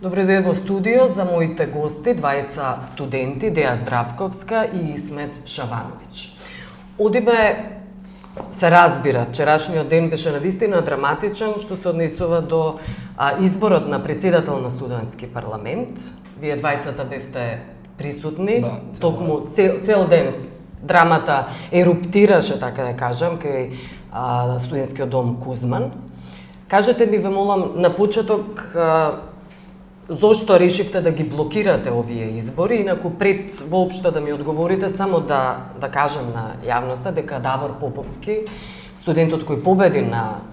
Добре ден во студио за моите гости, двајца студенти, Деја Здравковска и Исмет Шабановиќ. Одиме, се разбира, вчерашниот ден беше навистина драматичен, што се однесува до изборот на председател на студентски парламент. Вие двајцата бевте присутни, токму цел ден драмата еруптираше, така да кажам, кај студентскиот дом Кузман. Кажете ми, ве молам, на почеток, зошто решивте да ги блокирате овие избори, инаку пред воопшто да ми одговорите, само да кажам на јавноста дека Давор Поповски, студентот кој победи на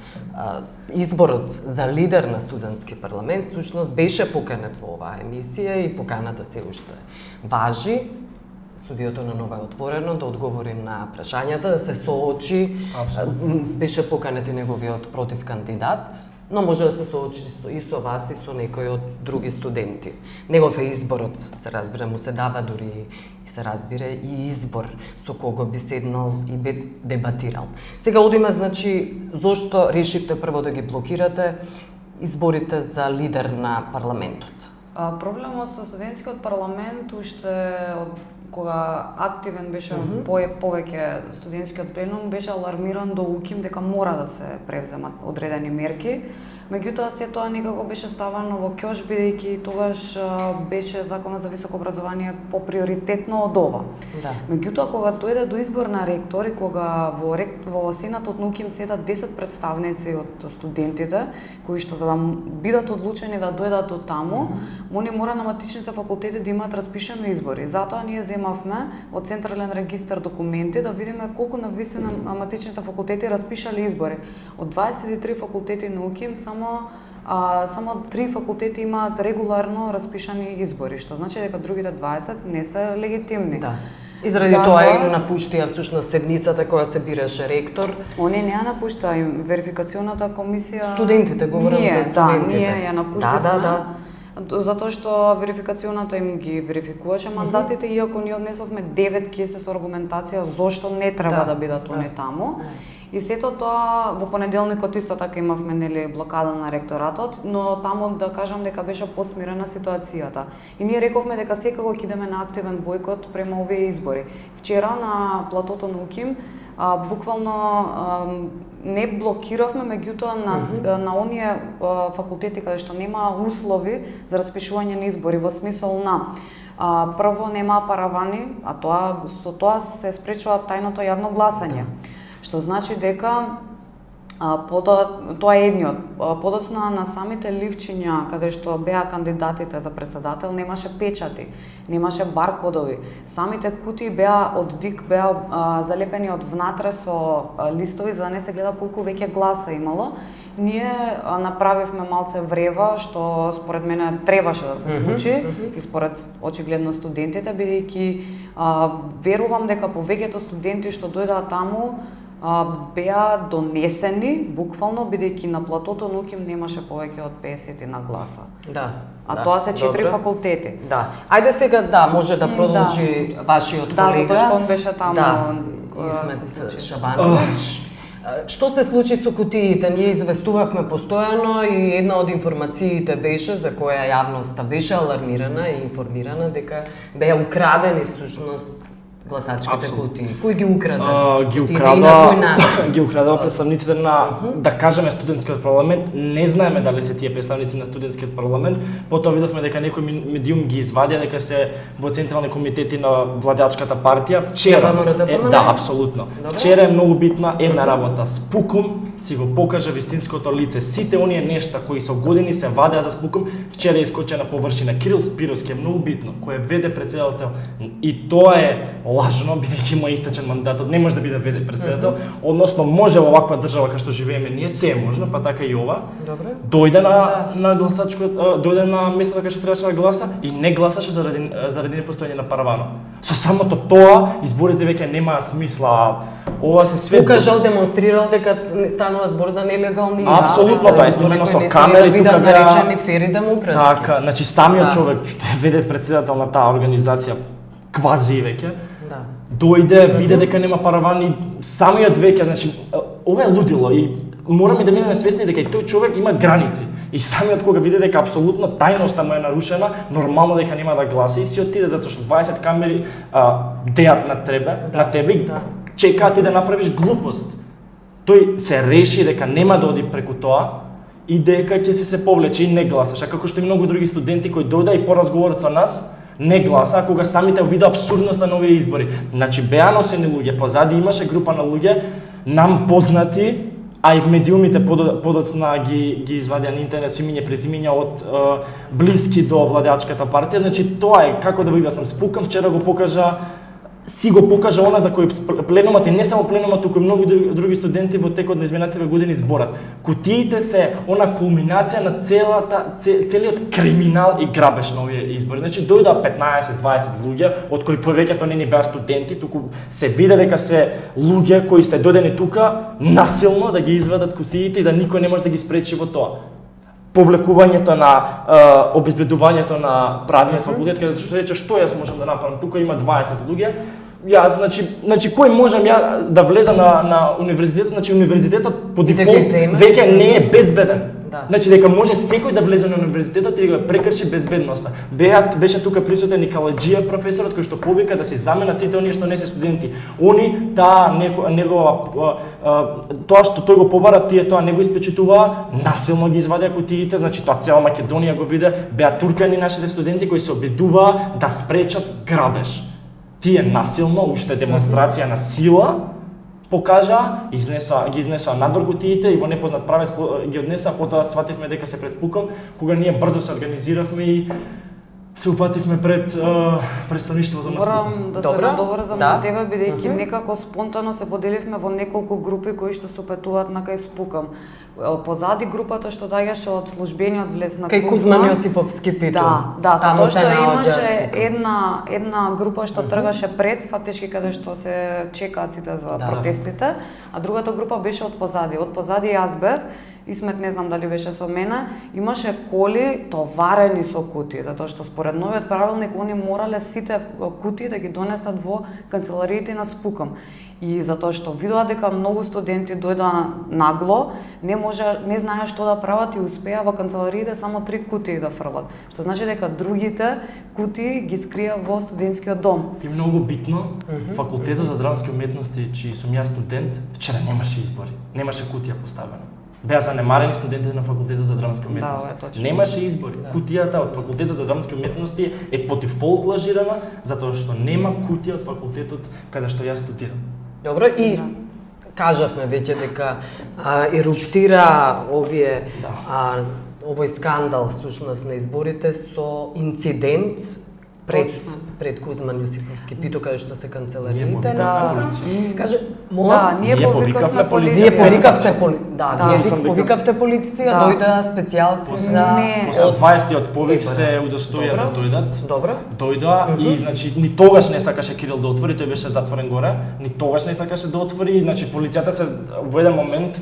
изборот за лидер на студентски парламент, всушност беше поканет во оваа емисија и поканата се уште важи. Студиото на Нова е отворено да одговори на прашањата, да се соочи. Беше поканет и неговиот против кандидат, но може да се соочи и со вас и со некои од други студенти. Негов е изборот, се разбира, му се дава дури и се разбира и избор со кого би седнал и би дебатирал. Сега одиме, значи, зошто решивте прво да ги блокирате изборите за лидер на парламентот? Проблемот со студентскиот парламент уште од кога активен беше повеќе студентскиот пленум, беше алармиран до УКИМ дека мора да се превземат одредени мерки. Меѓутоа, се тоа некако беше ставано во ќош, бидејќи тогаш беше Законот за високо образование поприоритетно од ова. Да. Меѓутоа, кога дојде до избор на ректор и кога во Сенатот на УКИМ седат 10 представници од студентите, кои што за да бидат одлучени да дојдат до таму, они мора на матичните факултети да имаат распишени избори. Затоа ние земавме во Централен регистар документи да видиме колку навистина матичните факултети распишале избори. Од 23 факултети на УКИМ само 3 факултети имаат регуларно распишани избори, што значи дека другите 20 не се легитимни. Да. И заради тоа и напуштија всушност седницата која се бираше ректор. Они не ја напуштаа, верификационата комисија. Студентите, говорам за студентите. Ние ја напуштивме. Да. Затоа што верификационата им ги верификуваше мандатите, иако ние однесовме 9 кеси со аргументација зошто не треба да бидат они таму. И сето тоа во понеделникот исто така имавме блокада на ректоратот, но таму да кажам дека беше посмирена ситуацијата. И ние рековме дека секако ќе идеме на активен бојкот према овие избори. Вчера на платото на УКИМ буквално не блокиравме, меѓутоа на оние факултети каде што нема услови за распишување на избори, во смисол на прво нема паравани, а со тоа се спречува тајното јавно гласање. Што значи дека тоа е едниот. Подоцна на самите ливчиња каде што беа кандидатите за председател немаше печати, немаше баркодови. Самите кутии беа од ДИК залепени од внатре со листови за да не се гледа колку веќе гласа имало. Ние направивме малце врева што според мене требаше да се случи и според очигледно студентите, бидејќи верувам дека повеќето студенти што дојдаа таму беа донесени, буквално, бидејќи на платото на УКИМ немаше повеќе од 50 на гласа. Да. Тоа се 4 факултети. Да. Ајде сега може да продолжи вашиот колега. Да, затоа што он беше таму. Исмет Шабановиќ. Што се случи со кутиите? Ние известувавме постојано и една од информациите беше за која јавноста беше алармирана и информирана дека беа украдени всушност гласачките кутии. Кој ги украде? Ги украдаа представниците на, да кажеме, студентскиот парламент. Не знаеме дали се тие представници на студентскиот парламент. Потоа видовме дека некој медиум ги извадија, дека се во централни комитети на владачката партија. Вчера, да, апсолутно. Вчера е многу битна една работа. Спукум си го покажа вистинското лице. Сите оние нешта кои со години се вадеа за Спукум, вчера искочи на површина. Кирил Спировски е многу битно, кој е веде председател. И тоа е лажно, бидејќи има истечен мандатот, не може да биде веде председател, односно може во оваква држава кај што живееме ние, се е можно, па така и ова. Добре. Дојде на гласачкот, дојде на местото кај што требаше да гласа и не гласаше заради непостоење на паравано. Со самото тоа изборите веќе немаа смисла. Ова се све покажал, демонстрирал дека станува збор за нелегални избори. Апсолутно, тоа е снимено со камери, тука беа наречени фери демократски. Така, значи самиот човек што е веде председател на таа организација квази веќе, дојде, виде дека нема паравани, самиот веќе, значи ова е лудило и Мораме да бидеме свесни дека и тој човек има граници. И самиот кога види дека апсолутно тајноста му е нарушена, нормално дека нема да гласи и си отиде затоа што 20 камери деат на тебе и чекаат ти да направиш глупост. Тој се реши дека нема да оди преку тоа и дека ќе се повлече и не гласаш. А како што и многу други студенти кои дојда и поразговорат со нас, не гласа, кога самите вида абсурдноста на овие избори. Значи беа носени луѓе, позади имаше група на луѓе нам познати, а и медиумите подоцна ги извадија на интернет со имиња презимиња од блиски до владеачката партија. Значи тоа е како да ви сам спукам, вчера го покажа она за кој пленумот и не само пленумот, туку и многу други студенти во текот на изминативе години зборат. Кутиите се она кулминација на целиот криминал и грабеж на овие избори. Значи дојдоа 15-20 луѓе, од кои повеќето не беа студенти, туку се виде дека се луѓе кои се дојдени тука насилно да ги извадат кутиите и да никој не може да ги спречи во тоа. Повлекувањето на обезбедувањето на правниот факултет, каде што рече што јас можам да направам, тука има 20 луѓе. Јас значи кој можам ја да влезам на универзитетот, значи универзитетот по дефолт веќе не е безбеден. Да. Значи дека може секој да влезе на универзитетот и да го прекрши безбедноста. Беше тука присутен Николаџиев професорот кој што повика да се заменат сите оние што не се студенти. Они тоа што тој го побара, тие тоа не го испечетуваа, насилно ги извадија кутиите, значи тоа цела Македонија го виде, беа туркани нашите студенти кои се обидуваа да спречат грабеж. Тие насилно, уште демонстрација на сила, покажа, ги изнесоа надвор кутиите и во непознат правец ги однесоа, потоа свативме дека се предспукам, кога ние брзо се организиравме и се упативме пред представништвото на Спукам. Морам да се надоврзам на тебе, бидејќи некако спонтано се поделивме во неколку групи кои што се упетуваат на кај Спукам. Позади групата што доаѓаше од службениот влез на кај Кузман Јосиповски Питу. Да, затоа што имаше една група што тргаше пред, фактички каде што се чекаат сите за протестите, а другата група беше од позади. Од позади јас бев, Исмет не знам дали беше со мене, имаше коли товарени со кутии, затоа што според новиот правилник они морале сите кутии да ги донесат во канцелариите на Спукам. И затоа што видоа дека многу студенти дојдоа нагло, не знаеа што да прават и успеа во канцелариите само 3 кутии да фрлат. Што значи дека другите кутии ги скрија во студентскиот дом. И многу битно, факултетот за драмски уметности, чиј сум јас студент, вчера немаше избори, немаше кутија поставена. Беа занемарени студентите на факултетот за драмски уметности. Немаше избори. Кутијата од факултетот за драмски уметности е по дефолт лажирана, затоа што нема кутија од факултетот каде што јас студирам. Добро, и кажавме веќе дека еруптира овој скандал всушност на изборите со инцидент пред Кузман Јосиповски Питу, каде што се канцелариите. Каже, ние повикавме полиција. Вие повикавте полиција, дојдоа специјалци Од 20-тиот повик се удостоија да дојдат. Добро. Дојдоа и значи ни тогаш не сакаше Кирил да отвори, тој беше затворен горе. Ни тогаш не сакаше да отвори, значи полицијата се во еден момент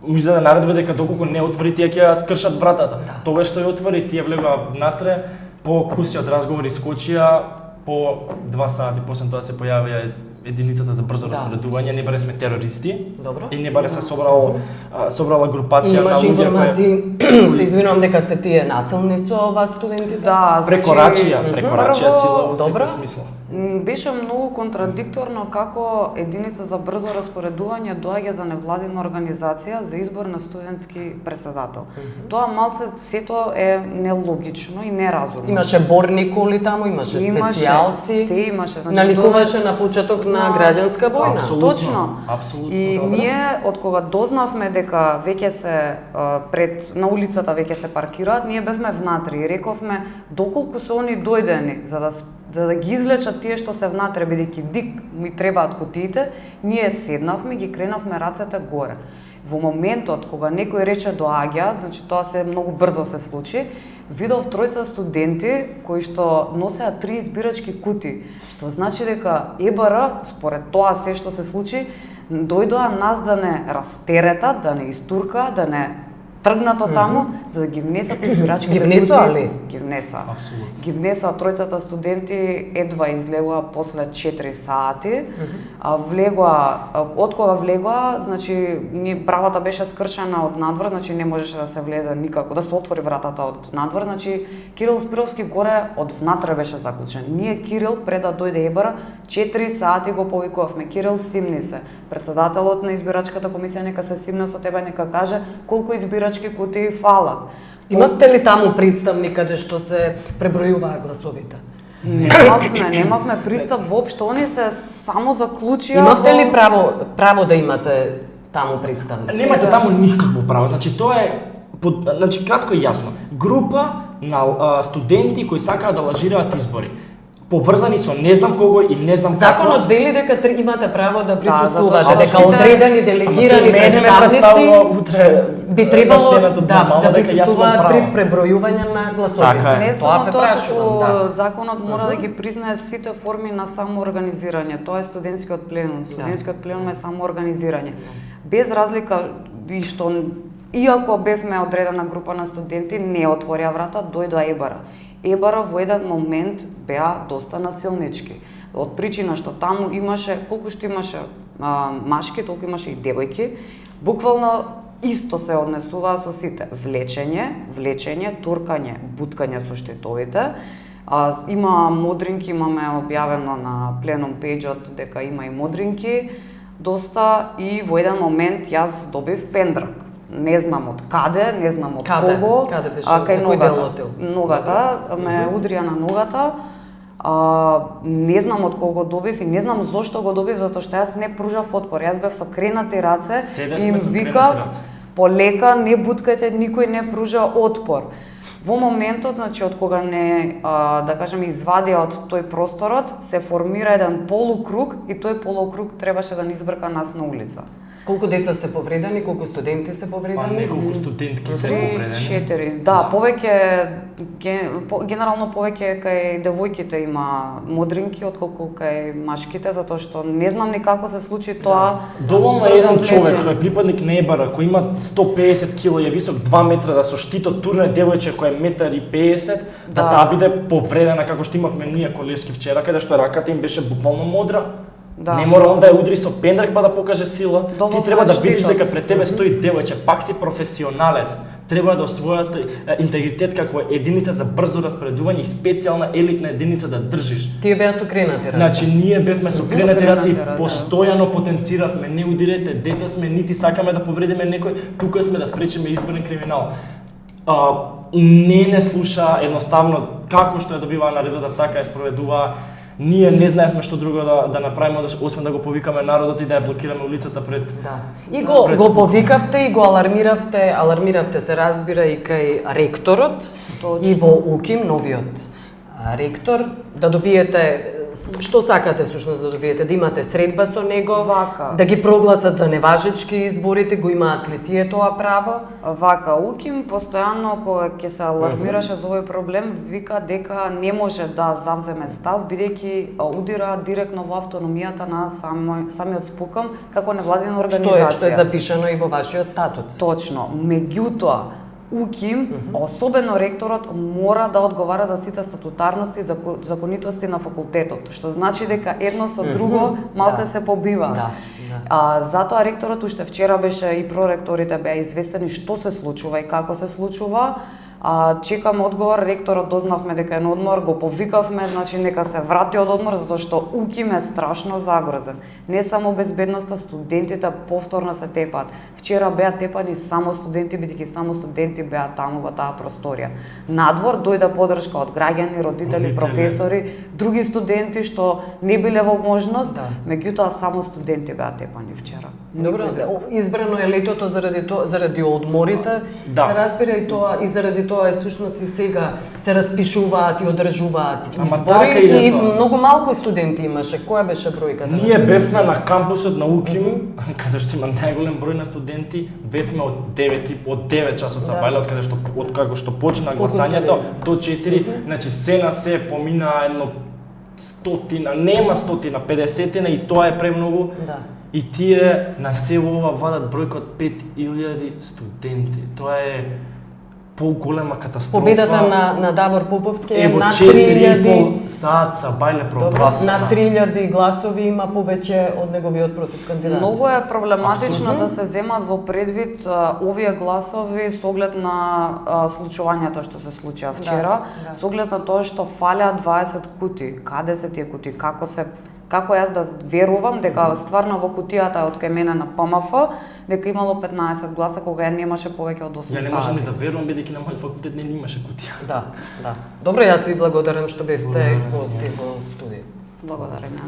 издаде наредба дека доколку не отвори тие ќе скршат вратата. Тогаш тој отвори, тие влегоа внатре. По кусиот разговори скочија, по 2 сати после тоа се појавија единицата за брзо распоредување, не баре сме терористи. Добро. И не баре се собрала групација на луѓе. Имаш информации, се извинувам дека се тие насилни со вас студентите? Да, прекорачија сила во секој смисла. Беше многу контрадикторно како единица за брзо распоредување доаѓа за невладина организација за избор на студентски претседател. Тоа малце сето е нелогично и неразумно. Имаше борни коли таму, имаше специјалци. Се имаше, значи наликуваше на почеток на граѓанска војна. Точно. Апсолутно. И ние од кога дознавме дека веќе се на улицата веќе се паркираат, ние бевме внатре и рековме доколку се они дојдени за да ги извлечат тие што се внатре, бидејќи дик ми требаат кутиите, ние седнавме и ги кренавме рацете горе. Во моментот кога некој рече доаѓа, значи тоа се многу брзо се случи, видов тројца студенти кои што носеа 3 избирачки кутии, што значи дека ЕБР, според тоа се што се случи, дојдоа нас да не растеретат, да не истуркаат, да не тргнато таму за да ги внесат избирачките Ги внесоа ли? Ги внесоа. Апсолутно. Ги внесоа тројцата студенти, едва излегоа после 4 сати. Влегоа, од кога влегоа, значи бравата беше скршена од надвор, значи не можеше да се влезе никако, да се отвори вратата од надвор, значи Кирил Спировски горе од внатре беше заклучен. Ние Кирил пред да дојде Ебара 4 сати го повикувавме: Кирил, симни се. Председателот на избирачката комисија нека се симне со тебе, нека каже колку избирачки кутии фалат. Имавте ли таму представник каде што се пребројуваа гласовите? Немавме пристап воопшто, они се само заклучија. Имавте ли право да имате таму представници? Немате таму никакво право. Значи тоа е значи кратко и јасно. Група на студенти кои сакаат да лажираат избори. Поврзани со не знам кого и не знам како. Законот вели дека имате право да присуствувате, затоа дека што одредени делегирани представници утре би требало да дека јас имам присуствуваат право. при пребројување на гласовите. Така е. Не Тоа само те тоа, прашувам, туку да. законот мора да ги признае сите форми на самоорганизирање. Тоа е студентскиот пленум. Студентскиот пленум е самоорганизирање. Без разлика и што иако бевме одредена група на студенти, не отворија врата, дојдоа Ебара. Ебара во еден момент беа доста насилнички. Од причина што таму имаше, колку што имаше машки, толку имаше и девојки. Буквално исто се однесуваа со сите. Влечење, туркање, буткање со штитовите. Има модринки, имаме објавено на пленум пејџот дека има и модринки, доста, и во еден момент јас добив пендрак. Не знам од каде, не знам од кого. Каде беше? Кај На кој дел на тел? ногата, ме удрија на ногата. Не знам од кого добив и не знам зошто го добив, затоа што јас не пружав отпор. Јас бев со кренати раце и им Седевме со кренати викав: раце. полека, не буткајте, никој не пружа отпор. Во моментот, значи, од кога не, да кажем, извадија од тој просторот, се формира еден полукруг и тој полукруг требаше да ни избрка нас на улица. Колку деца се повредени, колку студенти се повредени? Неколку студентки се 3, повредени. 4, да, повеќе, генерално повеќе кај девојките има модринки отколку кај машките, затоа што не знам ни како се случи тоа. Доволно е еден човек кој е припадник на Ебара, кој има 150 кг и е висок 2 метра да со штитот турне девојче кој е 1,50 м, да таа биде повредена како што имавме ние колешки вчера, каде што раката им беше буквално модра. Да. Не мора он да ја удри со пендрак па да покаже сила. Доволно Ти треба да штитот. видиш дека пред тебе стои девојче, пак си професионалец. Треба да освојат интегритет како единица за брзо распоредување и специјална елитна единица да држиш. Тие беа со кренати раце. Значи ние бевме со кренати раце и кренати раце. постојано потенциравме: не удирете, деца сме, нити сакаме да повредиме некој, тука сме да спречиме изборен криминал. Не слуша, едноставно како што ја добиваа наредбата, така ја спроведуваа. Ние не знаевме што друго да направиме, освен да го повикаме народот и да ја блокираме улицата пред. Да. И го повикавте и го алармиравте се разбира и кај ректорот. Точно. И во УКИМ, новиот ректор, да добиете што сакате всушност да добиете, да имате средба со него, Вака. да ги прогласат за неважечки изборите, го имаат ли тие тоа право? Вака, УКИМ постојано кога ќе се алармираше за овој проблем, вика дека не може да завземе став, бидејќи удира директно во автономијата на самиот СПУКАМ како невладина организација. Што е запишано и во вашиот статут. Точно. Меѓутоа, УКИМ, особено ректорот, мора да одговара за сите статутарности и законитости на факултетот, што значи дека едно со друго малце Да. се побива. Да. Затоа ректорот уште вчера беше и проректорите беа известени што се случува и како се случува. Чекаме одговор, ректорот дознавме дека е на одмор, го повикавме, значи нека се врати од одмор, затоа што УКИМ е страшно загрозен. Не само безбедноста, студентите повторно се тепаат. Вчера беа тепани само студенти, бидејќи само студенти беа таму во таа просторија. Надвор дојде подршка од граѓани, родители, професори, други студенти што не биле во можност, меѓутоа само студенти беа тепани вчера. Добро, избрано е летото заради одморите, Да. се разбира и тоа, и заради тоа е всушност и сега се распишуваат и одржуваат Ама избори така и и тоа. многу малку студенти имаше. Која беше бројката? Ние бевме на кампусот на УКИМ, каде што има најголем број на студенти, бевме од 9 часот сабајле, од како што почна гласањето до 4, значи се на се помина едно 100, нема 100, 50 и тоа е премногу. Да. и тие на се ова вадат бројка од 5000 студенти. Тоа е поголема катастрофа. Победата на Давор Поповски е Ево, на 4,5 саат са бајле прогласена. На 3000 гласови има повеќе од неговиот против кандидат. Многу е проблематично Апсолутно. да се земат во предвид овие гласови со оглед на случувањето што се случија вчера, да. со оглед на тоа што фалеа 20 кути. Каде се тие кути? Како јас да верувам дека стварно во кутијата од кај мене на ПМФ дека имало 15 гласа кога ја немаше повеќе од 8 сати. Ја не можам ни да верувам бидејќи на мојот факултет не имаше кутија. Да, да. Добро, јас ви благодарам што бевте гости во студио. Благодарам.